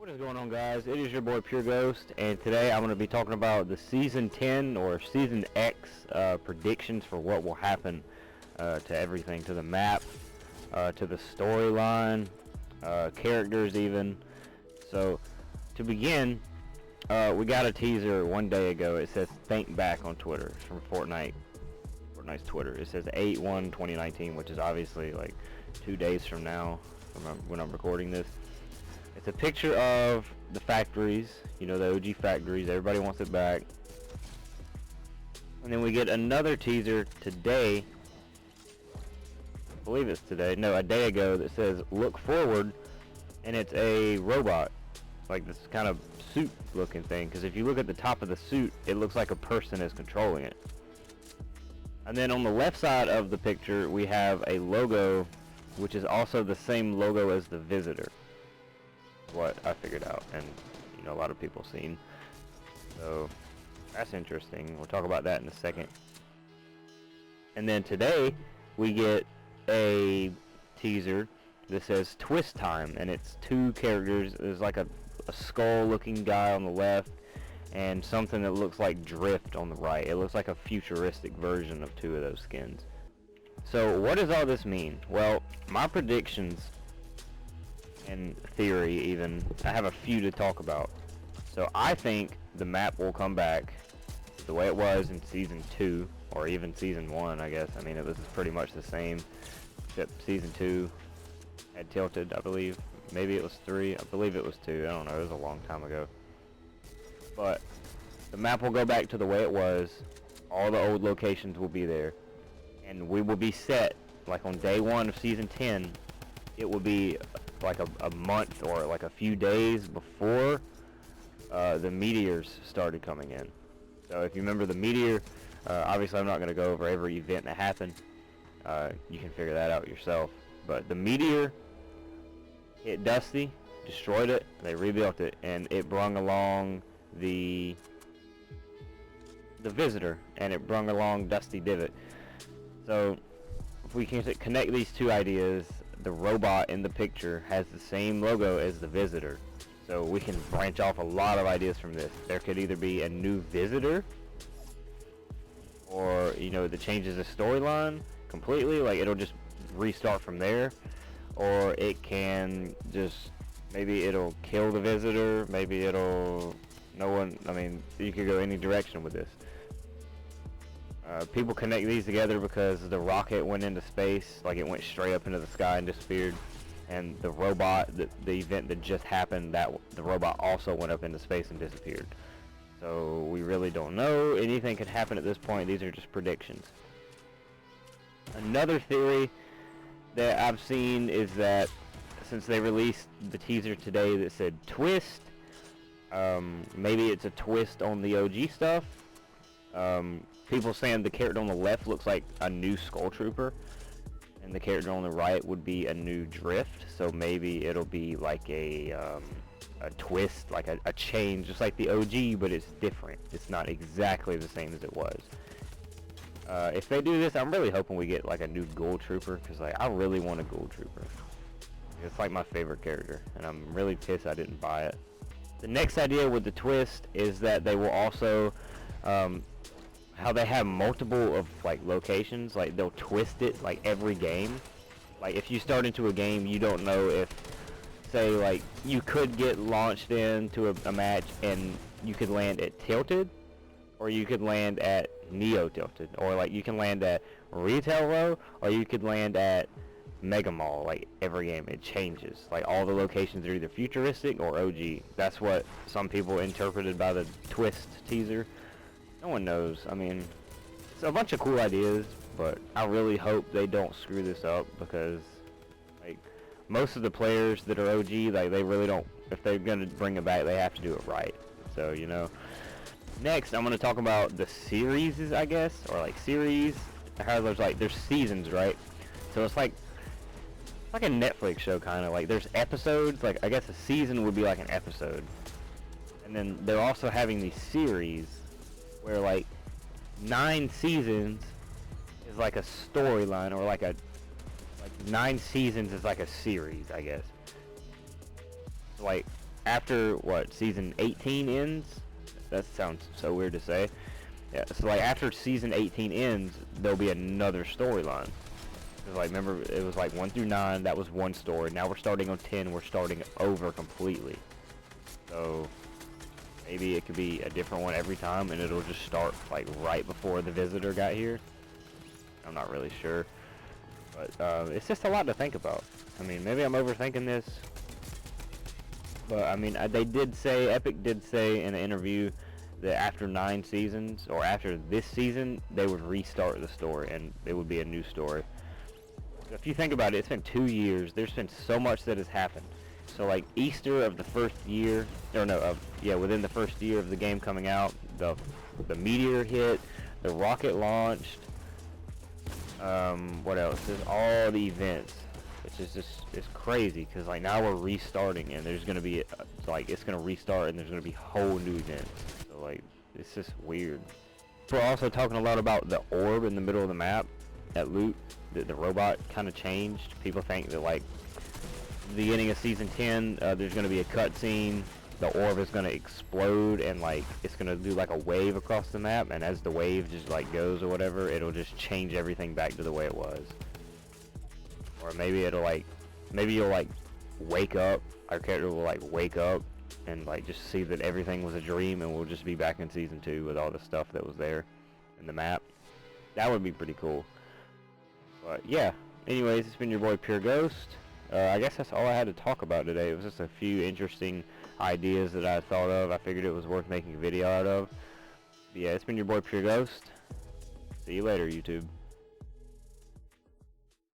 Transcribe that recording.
What is going on, guys? It is your boy Pure Ghost, and today I'm going to be talking about the Season 10 or Season X predictions for what will happen to everything, to the map, to the storyline, characters even. So, to begin, we got a teaser one day ago. It says "Think Back" on Twitter. It's from Fortnite's Twitter. It says 8/1/2019, which is obviously like 2 days from now when I'm recording this. It's a picture of the factories, you know, the OG factories. Everybody wants it back. And then we get another teaser today. I believe it's today. No, a day ago, that says "Look Forward," and it's a robot, like this kind of suit-looking thing. Because if you look at the top of the suit, it looks like a person is controlling it. And then on the left side of the picture, we have a logo, which is also the same logo as the Visitor. What I figured out, and you know, a lot of people seen, so that's interesting. We'll talk about that in a second. And then today we get a teaser that says "Twist Time," and it's two characters. There's like a skull looking guy on the left and something that looks like Drift on the right. It looks like a futuristic version of two of those skins. So what does all this mean? Well, my predictions and theory, even, I have a few to talk about. So I think the map will come back the way it was in Season 2, or even Season 1, I guess. I mean, it was pretty much the same, except Season 2 had tilted, I believe. Maybe it was 3, I believe it was 2, I don't know, it was a long time ago. But the map will go back to the way it was, all the old locations will be there, and we will be set, like on day 1 of Season 10, it will be like a month or like a few days before the meteors started coming in. So if you remember the meteor, obviously I'm not going to go over every event that happened. You can figure that out yourself. But the meteor hit Dusty, destroyed it, they rebuilt it, and it brung along the Visitor, and it brung along Dusty Divot. So if we can connect these two ideas, the robot in the picture has the same logo as the Visitor, so we can branch off a lot of ideas from this. There could either be a new Visitor, or, you know, that changes the storyline completely, like it'll just restart from there, or it can just, maybe it'll kill the Visitor, maybe it'll, I mean, you could go any direction with this. People connect these together because the rocket went into space, like it went straight up into the sky and disappeared, and the robot, the event that just happened, that the robot also went up into space and disappeared. So we really don't know. Anything could happen at this point. These are just predictions. Another theory that I've seen is that since they released the teaser today that said "Twist," maybe it's a twist on the OG stuff. People saying the character on the left looks like a new Skull Trooper, and the character on the right would be a new Drift. So maybe it'll be like a twist, like a change, just like the OG, but it's different. It's not exactly the same as it was. If they do this, I'm really hoping we get like a new Gold Trooper, because like I really want a Gold Trooper. It's like my favorite character, and I'm really pissed I didn't buy it. The next idea with the twist is that they will also how they have multiple of like locations, like they'll twist it like every game. Like if you start into a game, you don't know if, say, like you could get launched into a match and you could land at Tilted, or you could land at Neo Tilted, or like you can land at Retail Row, or you could land at Mega Mall. Like every game it changes, like all the locations are either futuristic or OG. That's what some people interpreted by the twist teaser. No one knows. I mean, it's a bunch of cool ideas, but I really hope they don't screw this up, because like most of the players that are OG, like they really don't, if they're gonna bring it back, they have to do it right. So, you know. Next, I'm gonna talk about the series, I guess, or like series. How there's seasons, right? So it's like a Netflix show, kind of like there's episodes. Like I guess a season would be like an episode, and then they're also having these series where like 9 seasons is like a storyline, or like 9 seasons is like a series, I guess. Like after what season 18 ends. That sounds so weird to say. Yeah, so like after season 18 ends, there'll be another storyline. Like remember, it was like 1 through 9. That was one story. Now we're starting on 10. We're starting over completely. So maybe it could be a different one every time, and it'll just start like right before the visitor got here. I'm not really sure, but it's just a lot to think about. I mean, maybe I'm overthinking this, but I mean, they did say, Epic did say in an interview that after 9 seasons, or after this season, they would restart the story, and it would be a new story. So if you think about it, it's been 2 years. There's been so much that has happened. So like Easter of the first year, or no, within the first year of the game coming out, the meteor hit, the rocket launched. What else? There's all the events, which is just, it's crazy because like now we're restarting, and there's gonna be like it's gonna restart, and there's gonna be whole new events. So like it's just weird. We're also talking a lot about the orb in the middle of the map, that loot, the robot kind of changed. People think that like beginning of season 10, there's gonna be a cutscene. The orb is gonna explode, and like it's gonna do like a wave across the map, and as the wave just like goes or whatever, it'll just change everything back to the way it was. Or maybe it'll like, maybe you'll like wake up, our character will like wake up and like just see that everything was a dream, and we'll just be back in season 2 with all the stuff that was there in the map. That would be pretty cool. But yeah, anyways, it's been your boy Pure Ghost. I guess that's all I had to talk about today. It was just a few interesting ideas that I thought of. I figured it was worth making a video out of. But yeah, it's been your boy Pure Ghost. See you later, YouTube.